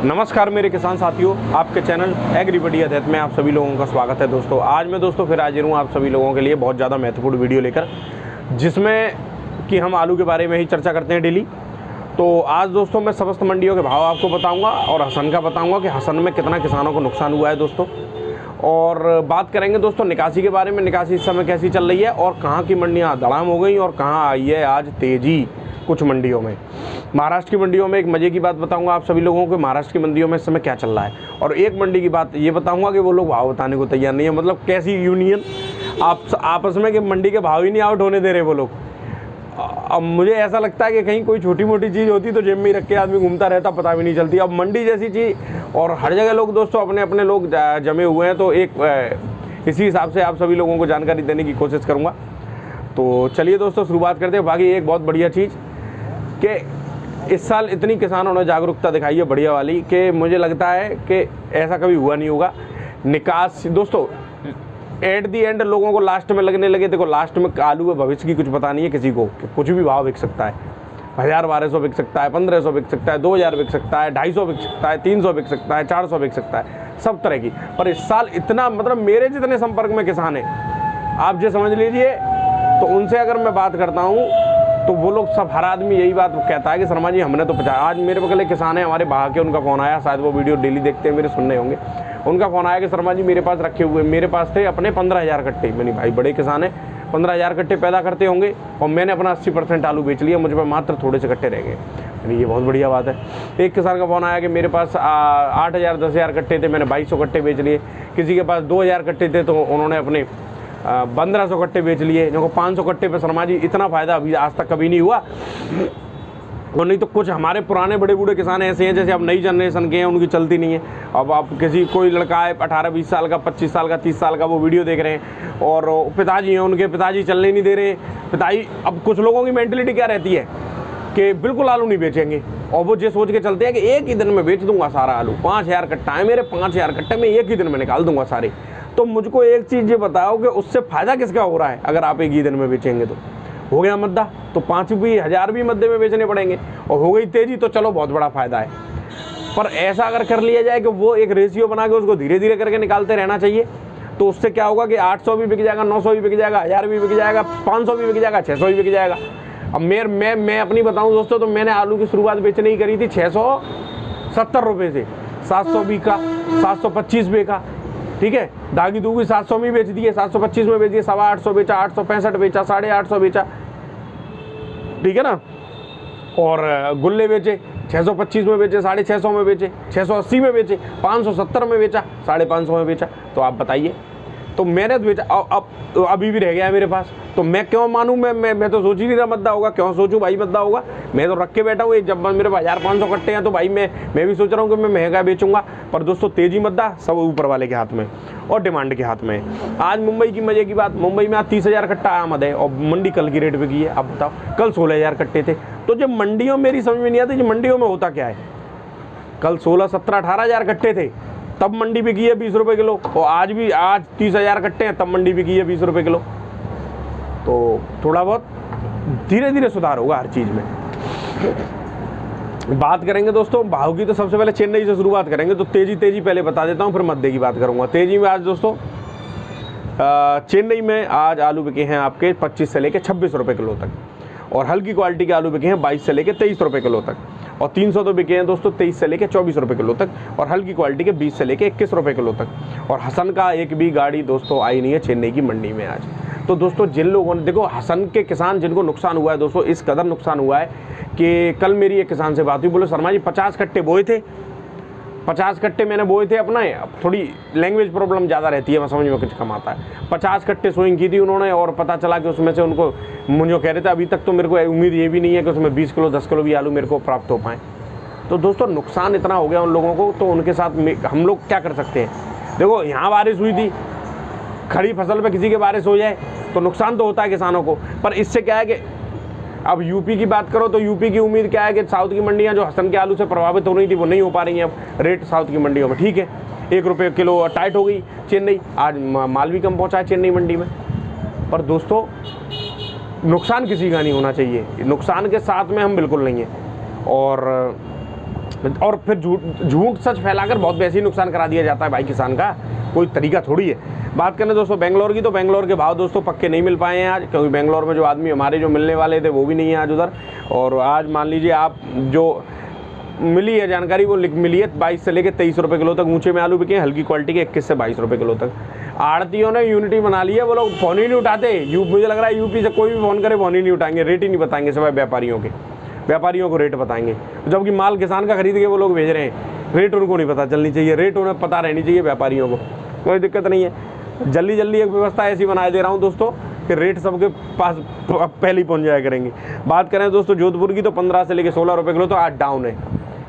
नमस्कार मेरे किसान साथियों, आपके चैनल एग्रीबडी अध्ययन में आप सभी लोगों का स्वागत है। दोस्तों आज मैं फिर हाजिर हूँ आप सभी लोगों के लिए बहुत ज़्यादा महत्वपूर्ण वीडियो लेकर, जिसमें कि हम आलू के बारे में ही चर्चा करते हैं डेली। तो आज दोस्तों मैं समस्त मंडियों के भाव आपको बताऊँगा और हसन का बताऊँगा कि हसन में कितना किसानों को नुकसान हुआ है दोस्तों। और बात करेंगे दोस्तों निकासी के बारे में, निकासी इस समय कैसी चल रही है और कहाँ की मंडियाँ धड़ाम हो गई और कहाँ आई है आज तेज़ी कुछ मंडियों में। महाराष्ट्र की मंडियों में एक मज़े की बात बताऊंगा आप सभी लोगों को, महाराष्ट्र की मंडियों में इस समय क्या चल रहा है। और एक मंडी की बात ये बताऊंगा कि वो लोग भाव बताने को तैयार नहीं है, मतलब कैसी यूनियन आपस में कि मंडी के भाव ही नहीं आउट होने दे रहे वो लोग। अब मुझे ऐसा लगता है कि कहीं कोई छोटी मोटी चीज़ होती तो जेब में ही रख के आदमी घूमता रहता, पता भी नहीं चलती। अब मंडी जैसी चीज़ और हर जगह लोग दोस्तों अपने अपने लोग जमे हुए हैं, तो एक इसी हिसाब से आप सभी लोगों को जानकारी देने की कोशिश करूँगा। तो चलिए दोस्तों शुरुआत करते हैं। बाकी एक बहुत बढ़िया चीज़ कि इस साल इतनी किसानों ने जागरूकता दिखाई है बढ़िया वाली, कि मुझे लगता है कि ऐसा कभी हुआ नहीं होगा। निकास दोस्तों एट दी एंड लोगों को लास्ट में लगने लगे, देखो लास्ट में आलू के भविष्य की कुछ पता नहीं है किसी को, कि कुछ भी भाव बिक सकता है। 1000-1200 बिक सकता है, 1500 बिक सकता है, 2000 बिक सकता है, 250 बिक सकता है, 300 बिक सकता है, 400 बिक सकता है, सब तरह की। पर इस साल इतना, मतलब मेरे जितने संपर्क में किसान हैं आप जो समझ लीजिए, तो उनसे अगर मैं बात करता हूँ तो वो लोग सब, हर आदमी यही बात कहता है कि शर्मा जी हमने तो 50। आज मेरे बगल एक किसान है हमारे बाहर के, उनका फ़ोन आया, शायद वो वीडियो डेली देखते हैं मेरे, सुनने होंगे। उनका फ़ोन आया कि शर्मा जी मेरे पास रखे हुए, मेरे पास थे अपने 15000 कट्टे। मैंने भाई बड़े किसान है, 15000 कट्टे पैदा करते होंगे और मैंने अपना 80% आलू बेच लिया, मुझ पर मात्र थोड़े से कट्टे रह गए। ये बहुत बढ़िया बात है। एक किसान का फ़ोन आया कि मेरे पास 8000 10,000 कट्टे थे, मैंने 2200 कट्टे बेच लिए। किसी के पास 2000 कट्टे थे तो उन्होंने अपने 1500 कट्टे बेच लिए। देखो 500 कट्टे पे शर्मा जी इतना फ़ायदा अभी आज तक कभी नहीं हुआ। और नहीं तो कुछ हमारे पुराने बड़े बूढ़े किसान ऐसे हैं, जैसे अब नई जनरेशन के हैं, उनकी चलती नहीं है। अब आप कोई लड़का है 18-20 साल का, 25 साल का, 30 साल का, वो वीडियो देख रहे हैं और पिताजी हैं उनके, पिताजी चलने नहीं दे रहे पिताजी। अब कुछ लोगों की मेंटलिटी क्या रहती है कि बिल्कुल आलू नहीं बेचेंगे, और वो ये सोच के चलते हैं कि एक ही दिन में बेच दूंगा सारा आलू। 5000 कट्टा है मेरे, 5000 कट्टे में एक ही दिन में निकाल दूंगा सारे। तो मुझको एक चीज़ ये बताओ कि उससे फ़ायदा किसका हो रहा है? अगर आप एक ही दिन में बेचेंगे तो हो गया मद्दा, तो 5,000 भी मद्दे में बेचने पड़ेंगे, और हो गई तेज़ी तो चलो बहुत बड़ा फ़ायदा है। पर ऐसा अगर कर लिया जाए कि वो एक रेशियो बना के उसको धीरे धीरे करके निकालते रहना चाहिए, तो उससे क्या होगा कि 800 भी बिक जाएगा, 900 भी बिक जाएगा, 1000 भी बिक जाएगा, 500 भी बिक जाएगा, 600 भी बिक जाएगा। अब मैं अपनी बताऊँ दोस्तों, तो मैंने आलू की शुरुआत बेचने ही करी थी 670 रुपये से। 700 बिका, 725 बिका, ठीक है, दागी दूगी 700 में बेच दिए, 725 में बेच दिए, 825 बेचा, 865 बेचा, 850 बेचा, ठीक है ना। और गुल्ले बेचे 625 में बेचे, 650 में बेचे, 680 में बेचे, 570 में बेचा, 550 में बेचा। तो आप बताइए, तो मैंने तो बेचा, अब अभी भी रह गया है मेरे पास, तो मैं क्यों मानूं? मैं तो सोच ही नहीं रहा मद्दा होगा, क्यों सोचूं भाई मद्दा होगा? मैं तो रख के बैठा हूँ। जब मेरे पास 1500 कट्टे हैं तो भाई मैं भी सोच रहा हूँ कि मैं महंगा बेचूंगा। पर दोस्तों तेजी मद्दा सब ऊपर वाले के हाथ में और डिमांड के हाथ में। आज मुंबई की मजे की बात, मुंबई में आज 30,000 कट्टा आमद है और मंडी कल की रेट पे की है। अब बताओ, कल 16,000 कट्टे थे। तो जब मंडियों मेरी समझ में नहीं आती कि मंडियों में होता क्या है। कल 16, 17, 18,000 कट्टे थे, तब मंडी बिकी है 20 रुपये किलो, और आज 30,000 कट्टे हैं, तब मंडी बिकी है 20 रुपये किलो। तो थोड़ा बहुत धीरे धीरे सुधार होगा हर चीज़ में। बात करेंगे दोस्तों भाव की, तो सबसे पहले चेन्नई से शुरुआत करेंगे। तो तेजी पहले बता देता हूँ, फिर मद्दे की बात करूँगा। तेजी में आज दोस्तों चेन्नई में आज आलू बिके हैं आपके 25 से लेकर 26 रुपये किलो तक, और हल्की क्वालिटी के आलू बिके हैं 22 से लेकर 23 रुपये किलो तक, और 300 तो बिके हैं दोस्तों 23 से लेकर 24 रुपये किलो तक, और हल्की क्वालिटी के 20 से लेकर 21 रुपये किलो तक। और हसन का एक भी गाड़ी दोस्तों आई नहीं है चेन्नई की मंडी में आज। तो दोस्तों जिन लोगों ने, देखो हसन के किसान जिनको नुकसान हुआ है दोस्तों, इस कदर नुकसान हुआ है कि कल मेरी एक किसान से बात हुई, बोले शर्मा जी 50 कट्टे बोए थे, 50 कट्टे मैंने बोए थे अपना। अब थोड़ी लैंग्वेज प्रॉब्लम ज़्यादा रहती है, मैं समझ में कुछ कम आता है। 50 कट्टे सोइंग की थी उन्होंने, और पता चला कि उसमें से उनको, मुझे कह रहे थे अभी तक तो मेरे को उम्मीद ये भी नहीं है कि उसमें 20 किलो 10 किलो भी आलू मेरे को प्राप्त हो पाएँ। तो दोस्तों नुकसान इतना हो गया उन लोगों को, तो उनके साथ हम लोग क्या कर सकते हैं? देखो यहाँ बारिश हुई थी, खड़ी फसल पे किसी के बारिश हो जाए तो नुकसान तो होता है किसानों को। पर इससे क्या है कि अब यूपी की बात करो तो यूपी की उम्मीद क्या है कि साउथ की मंडियां जो हसन के आलू से प्रभावित हो रही थी वो नहीं हो पा रही हैं। अब रेट साउथ की मंडियों में ठीक है, 1 रुपये किलो टाइट हो गई चेन्नई, आज माल भी कम पहुंचा है चेन्नई मंडी में। पर दोस्तों नुकसान किसी का नहीं होना चाहिए, नुकसान के साथ में हम बिल्कुल नहीं हैं। और और फिर झूठ सच फैलाकर बहुत वैसे ही नुकसान करा दिया जाता है भाई किसान का, कोई तरीका थोड़ी है। बात करें दोस्तों बेंगलोर की, तो बेंगलोर के भाव दोस्तों पक्के नहीं मिल पाए हैं आज, क्योंकि बेंगलोर में जो आदमी हमारे जो मिलने वाले थे वो भी नहीं है आज उधर। और आज मान लीजिए आप जो मिली है जानकारी वो मिली है 22 से लेकर 23 रुपये किलो तक ऊंचे में आलू बिके हैं, हल्की क्वालिटी के 21 से 22 रुपये किलो तक। आड़तियों ने यूनिटी बना ली है, वो लोग फ़ोन ही नहीं उठाते। मुझे लग रहा है यूपी से कोई भी फ़ोन करे फ़ोन ही नहीं उठाएंगे, रेट ही नहीं बताएंगे, सिवाय व्यापारियों को रेट बताएंगे, जबकि माल किसान का खरीद के वो लोग भेज रहे हैं। रेट उनको नहीं पता चलनी चाहिए, रेट उन्हें पता रहनी चाहिए व्यापारियों को, कोई दिक्कत नहीं है। जल्दी एक व्यवस्था ऐसी बना दे रहा हूँ दोस्तों कि रेट सबके पास पहले ही पहुँच जाया करेंगे। बात करें दोस्तों जोधपुर की, तो 15 से लेकर 16 रुपये किलो, तो आज डाउन है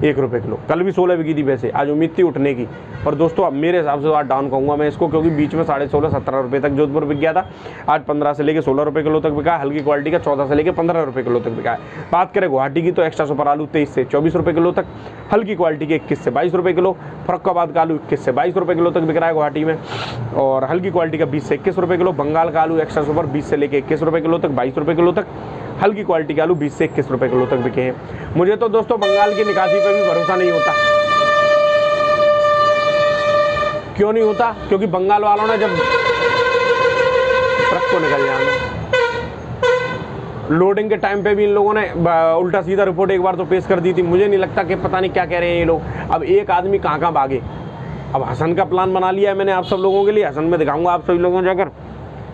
1 रुपये किलो। कल भी 16 बिकी थी वैसे, आज उम्मीद थी उठने की, पर दोस्तों अब मेरे हिसाब से तो आज डाउन कहूँगा मैं इसको, क्योंकि बीच में 16.5-17 रुपये तक जोधपुर बिक गया था। आज 15 से लेकर 16 रुपये किलो तक बिका, हल्की क्वालिटी का 14 से लेकर 15 रुपये किलो तक बिका है। बात करें गुवाहाटी की, तो एक्स्ट्रा सुपर आलू 23 से 24 रुपये किलो तक, हल्की क्वालिटी के 21 से 22 रुपये किलो। फरुखाबाद का आलू 21 से 22 रुपये किलो तक बिक रहा है गुवाहाटी में, और हल्की क्वालिटी का 20 से 21 रुपये किलो। बंगाल का आलू एक्स्ट्रा सुपर 20 से लेकर 21 रुपये किलो तक, 22 रुपये किलो तक। हल्की क्वालिटी के आलू 20 से 21 रुपये किलो तक बिके हैं। मुझे तो दोस्तों बंगाल की निकासी पर भी भरोसा नहीं होता। क्यों नहीं होता? क्योंकि बंगाल वालों ने जब ट्रक को निकल जाना लोडिंग के टाइम पे भी इन लोगों ने उल्टा सीधा रिपोर्ट एक बार तो पेश कर दी थी। मुझे नहीं लगता कि पता नहीं क्या कह रहे हैं ये लोग। अब एक आदमी कहाँ भागे। अब हसन का प्लान बना लिया है मैंने आप सब लोगों के लिए, हसन में दिखाऊंगा आप सभी लोगों को जाकर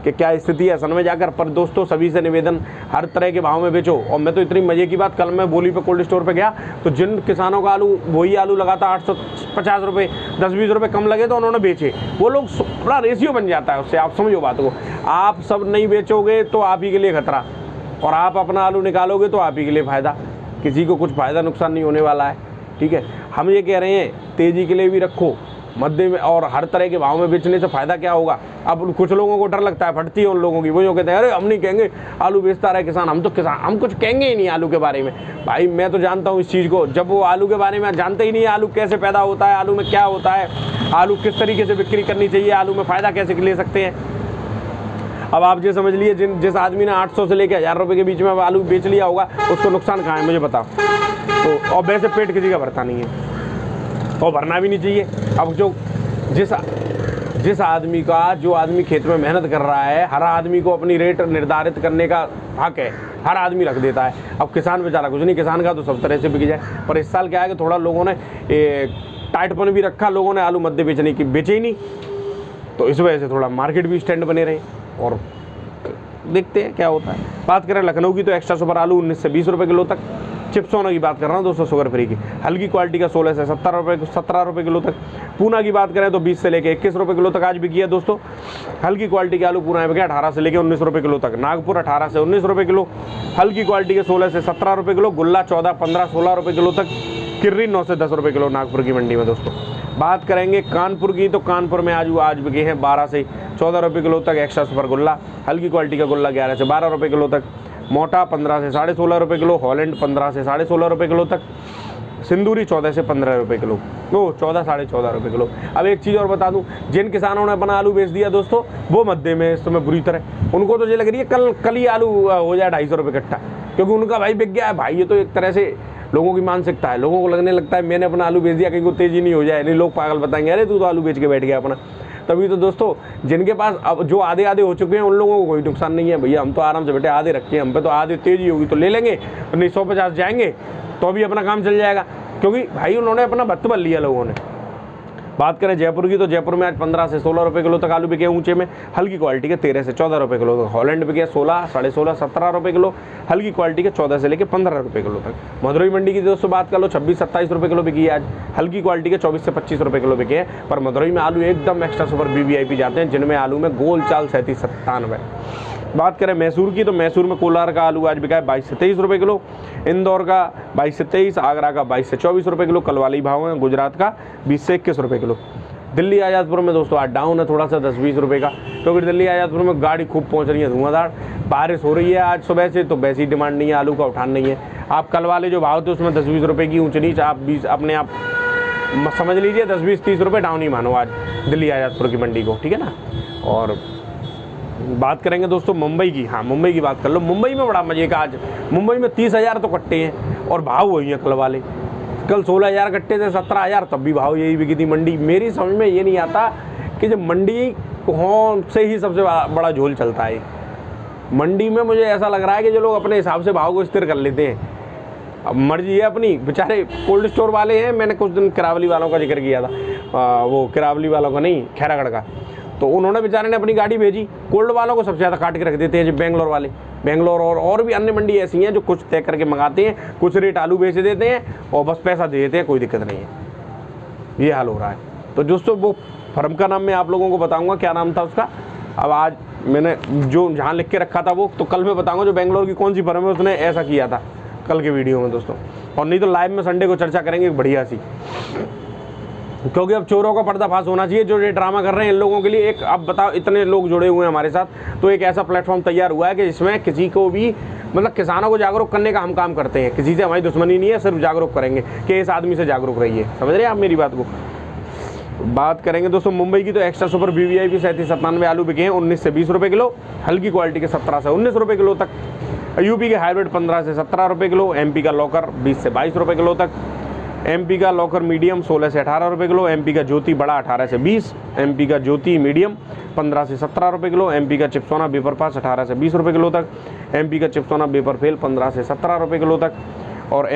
कि क्या स्थिति है हसन में जाकर। पर दोस्तों सभी से निवेदन, हर तरह के भाव में बेचो। और मैं तो इतनी मजे की बात, कल मैं बोली पे कोल्ड स्टोर पे गया तो जिन किसानों का आलू वही आलू लगाता 850 रुपये, 10-20 रुपये कम लगे तो उन्होंने बेचे। वो लोग थोड़ा रेशियो बन जाता है उससे, आप समझो बात को। आप सब नहीं बेचोगे तो आप ही के लिए खतरा, और आप अपना आलू निकालोगे तो आप ही के लिए फ़ायदा। किसी को कुछ फ़ायदा नुकसान नहीं होने वाला है, ठीक है। हम ये कह रहे हैं तेज़ी के लिए भी रखो, मध्य में और हर तरह के भाव में बेचने से फ़ायदा क्या होगा। अब कुछ लोगों को डर लगता है, फटती है उन लोगों की। वो जो कहते हैं अरे हम नहीं कहेंगे आलू बेचता रहे किसान, हम कुछ कहेंगे ही नहीं आलू के बारे में। भाई मैं तो जानता हूँ इस चीज़ को, जब वो आलू के बारे में जानते ही नहीं है, आलू कैसे पैदा होता है, आलू में क्या होता है, आलू किस तरीके से बिक्री करनी चाहिए, आलू में फ़ायदा कैसे ले सकते हैं। अब आप ये समझ लिए जिस आदमी ने 800 से लेकर 1000 रुपये के बीच में आलू बेच लिया होगा, उसको नुकसान कहाँ है मुझे बताओ। तो और वैसे पेट किसी का भरता नहीं है और भरना भी नहीं चाहिए। अब जिस आदमी का, जो आदमी खेत में मेहनत कर रहा है, हर आदमी को अपनी रेट निर्धारित करने का हक है, हर आदमी रख देता है। अब किसान बेचारा कुछ नहीं, किसान का तो सब तरह से बिक जाए। पर इस साल क्या है कि थोड़ा लोगों ने टाइटपन भी रखा, लोगों ने आलू मध्य बेचने की बेचे ही नहीं, तो इस वजह से थोड़ा मार्केट भी स्टैंड बने रहे। और देखते हैं क्या होता है। बात करें लखनऊ की, तो एक्स्ट्रा सुपर आलू 19 से 20 रुपये किलो तक। चिप्स होने की बात कर रहा हूँ दोस्तों, शुगर फ्री की, हल्की क्वालिटी का 16 से 17 रुपये किलो तक। पूना की बात करें तो 20 से लेकर 21 रुपये किलो तक आज बिकी है दोस्तों। हल्की क्वालिटी के आलू पूना बिके 18 से लेकर 19 रुपये किलो तक। नागपुर 18 से 19 रुपये किलो, हल्की क्वालिटी के 16 से 17 रुपये किलो। गुल्ला 14, 15, 16 रुपये किलो तक। किर्री 9 से 10 रुपये किलो नागपुर की मंडी में दोस्तों। बात करेंगे कानपुर की, तो कानपुर में आज बिके हैं 12 से 14 रुपये किलो तक एक्स्ट्रा सुपर गुल्ला। हल्की क्वालिटी का गुल्ला 11 से 12 रुपये किलो तक। मोटा 15 से 16.5 रुपये किलो। हॉलैंड 15 से 16.5 रुपये किलो तक। सिंदूरी 14 से 15 रुपये किलो, 14, 14.5 रुपये किलो। अब एक चीज़ और बता दूं, जिन किसानों ने अपना आलू बेच दिया दोस्तों, वो मध्य में इस समय बुरी तरह। उनको तो ये लग रही है कल ही आलू हो जाए 250 रुपये कट्टा, क्योंकि उनका भाई बिक गया है। भाई ये तो एक तरह से लोगों की मानसिकता है। लोगों को लगने लगता है मैंने अपना आलू बेच दिया, कहीं को तेज़ी नहीं हो जाए, नहीं लोग पागल बताएंगे अरे तू तो आलू बेच के बैठ गया अपना। तभी तो दोस्तों जिनके पास अब जो आधे हो चुके हैं उन लोगों को कोई नुकसान नहीं है। भैया हम तो आराम से बैठे आधे रखे हैं, हम पे तो आधे तेज़ी होगी तो ले लेंगे, नहीं 150 जाएंगे तो भी अपना काम चल जाएगा, क्योंकि भाई उन्होंने अपना भत्त भर लिया लोगों ने। बात करें जयपुर की, तो जयपुर में आज 15 से 16 रुपये किलो तक आलू बिके ऊंचे में। हल्की क्वालिटी के 13 से 14 रुपये किलो तक। हॉलैंड बिके 16, 16.5, 17 रुपये किलो। हल्की क्वालिटी के 14 से लेकर 15 रुपये किलो तक। मदुरई मंडी की दोस्तों बात कर लो, 26-27 रुपये किलो बिकी है आज। हल्की क्वालिटी के 24 से 25 रुपये किलो बिके हैं। पर मदुरई में आलू एकदम एक्स्ट्रा सुपर VVIP जाते हैं, जिनमें आलू में गोल चाल 37-97। बात करें मैसूर की, तो मैसूर में कोलार का आलू आज बिका है 22 से 23 रुपये किलो। इंदौर का 22 से 23, आगरा का 22 से 24 रुपये किलो। कल वाली भाव है। गुजरात का 20 से 21 रुपये किलो। दिल्ली आज़ादपुर में दोस्तों आज डाउन है थोड़ा सा 10-20 रुपये का, क्योंकि दिल्ली आज़ादपुर में गाड़ी खूब पहुंच रही है धुआंधार। बारिश हो रही है आज सुबह से, तो वैसी डिमांड नहीं है, आलू का उठान नहीं है। आप कल वाले जो भाव थे उसमें 10-20 रुपये की ऊँच नीच आप 20 अपने आप समझ लीजिए, 10-20-30 रुपये डाउन ही मानो आज दिल्ली आज़ादपुर की मंडी को, ठीक है ना। और बात करेंगे दोस्तों मुंबई की। हाँ, मुंबई की बात कर लो। मुंबई में बड़ा मजे का आज, मुंबई में 30,000 तो कट्टे हैं और भाव वही हैं कल वाले। कल 16,000 कट्टे थे, 17,000, तब भी भाव यही बिकी थी मंडी। मेरी समझ में ये नहीं आता कि जब मंडी कौन से ही सबसे बड़ा झोल चलता है मंडी में। मुझे ऐसा लग रहा है कि जो लोग अपने हिसाब से भाव को स्थिर कर लेते हैं, अब मर्जी है अपनी। बेचारे कोल्ड स्टोर वाले हैं, मैंने कुछ दिन किरावली वालों का जिक्र किया था, वो किरावली वालों का नहीं, खैरागढ़ का, तो उन्होंने बेचारे ने अपनी गाड़ी भेजी। कोल्ड वालों को सबसे ज़्यादा काट के रख देते हैं जो बेंगलोर वाले। बेंगलोर और भी अन्य मंडी ऐसी हैं जो कुछ तय करके मंगाते हैं, कुछ रेट आलू बेच देते हैं और बस पैसा दे देते हैं, कोई दिक्कत नहीं है। ये हाल हो रहा है। तो दोस्तों वो फर्म का नाम मैं आप लोगों को बताऊंगा, क्या नाम था उसका। अब आज मैंने जो जहाँ लिख के रखा था वो तो कल मैं बताऊंगा जो बेंगलोर की कौन सी फर्म है उसने ऐसा किया था कल के वीडियो में दोस्तों। और नहीं तो लाइव में संडे को चर्चा करेंगे बढ़िया सी, क्योंकि अब चोरों का पर्दाफाश होना चाहिए। जो ये ड्रामा कर रहे हैं इन लोगों के लिए एक, अब बताओ इतने लोग जुड़े हुए हैं हमारे साथ, तो एक ऐसा प्लेटफॉर्म तैयार हुआ है कि इसमें किसी को भी मतलब किसानों को जागरूक करने का हम काम करते हैं। किसी से हमारी दुश्मनी नहीं है, सिर्फ जागरूक करेंगे कि इस आदमी से जागरूक रहिए। समझ रहे हैं आप मेरी बात को। बात करेंगे दोस्तों मुंबई की, तो एक्स्ट्रा सुपर VVIP 37-97 आलू बिके हैं 19 से 20 रुपये किलो, हल्की क्वालिटी के 17 से 19 रुपये किलो तक। यूपी के हाइब्रिड 15 से 17 रुपये किलो, MP का लॉकर 20 से 22 रुपये किलो तक, MP का लॉकर मीडियम 16 से 18 रुपये किलो, MP का ज्योति बड़ा 18 से 20, MP का ज्योति मीडियम 15 से 17 रुपये किलो, MP का चिप्सोना बेपर पास 18 से 20 रुपये किलो तक, MP का चिप्सोना बेपर फेल 15 से 17 रुपये किलो तक, और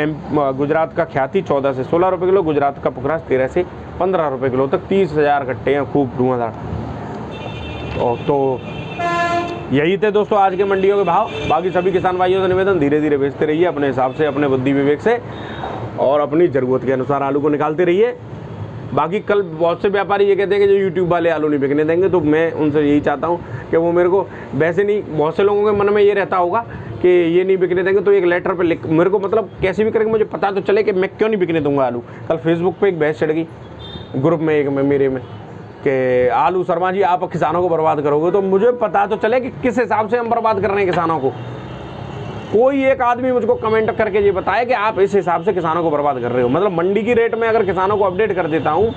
गुजरात का ख्याति 14 से 16 रुपये किलो, गुजरात का पुखराज 13 से 15 रुपये किलो तक। 30,000 कट्टे हैं, खूब धुआंधार। तो यही थे दोस्तों आज के मंडियों के भाव। बाकी सभी किसान भाइयों से निवेदन, धीरे धीरे बेचते रहिए अपने हिसाब से, अपने बुद्धि विवेक से, और अपनी ज़रूरत के अनुसार आलू को निकालते रहिए। बाकी कल बहुत से व्यापारी ये कहते हैं कि जो यूट्यूब वाले आलू नहीं बिकने देंगे, तो मैं उनसे यही चाहता हूँ कि वो मेरे को, वैसे नहीं, बहुत से लोगों के मन में ये रहता होगा कि ये नहीं बिकने देंगे, तो एक लेटर पे लिख मेरे को, मतलब कैसे भी करके मुझे पता तो चले कि मैं क्यों नहीं बिकने दूंगा आलू। कल फेसबुक पे एक बहस चढ़ गई ग्रुप में, एक में मेरे में, कि आलू शर्मा जी आप किसानों को बर्बाद करोगे। तो मुझे पता तो चले कि किस हिसाब से हम बर्बाद कर रहे हैं किसानों को। कोई एक आदमी मुझको कमेंट करके ये बताए कि आप इस हिसाब से किसानों को बर्बाद कर रहे हो। मतलब मंडी की रेट में अगर किसानों को अपडेट कर देता हूँ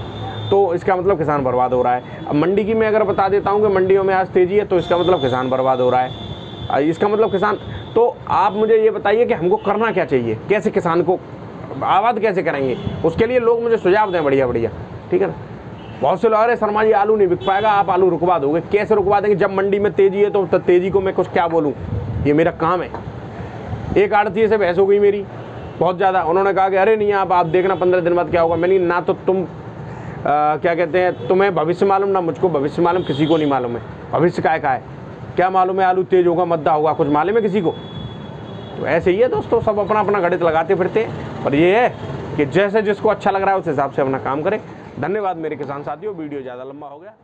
तो इसका मतलब किसान बर्बाद हो रहा है। अब मंडी की मैं अगर बता देता हूँ कि मंडियों में आज तेज़ी है, तो इसका मतलब किसान बर्बाद हो रहा है। इसका मतलब किसान, तो आप मुझे ये बताइए कि हमको करना क्या चाहिए, कैसे किसान को आबाद कैसे करेंगे, उसके लिए लोग मुझे सुझाव दें बढ़िया बढ़िया, ठीक है ना। बहुत से लोग, अरे शर्मा जी आलू नहीं बिक पाएगा, आप आलू रुकवा दोगे। कैसे रुकवा देंगे जब मंडी में तेज़ी है? तो तेज़ी को मैं कुछ क्या बोलूँ, ये मेरा काम है। एक आड़ती से बहस हो गई मेरी बहुत ज़्यादा, उन्होंने कहा कि अरे नहीं आप देखना 15 दिन बाद क्या होगा। मैंने ना तो तुम क्या कहते हैं, तुम्हें भविष्य मालूम, ना मुझको भविष्य मालूम, किसी को नहीं मालूम है भविष्य का है। क्या मालूम है आलू तेज होगा मद्दा होगा, कुछ मालूम है किसी को? तो ऐसे ही है दोस्तों, सब अपना अपना गणित लगाते फिरते हैं। पर ये है कि जैसे जिसको अच्छा लग रहा है उस हिसाब से अपना काम करें। धन्यवाद मेरे किसान साथियों, वीडियो ज़्यादा लंबा हो गया।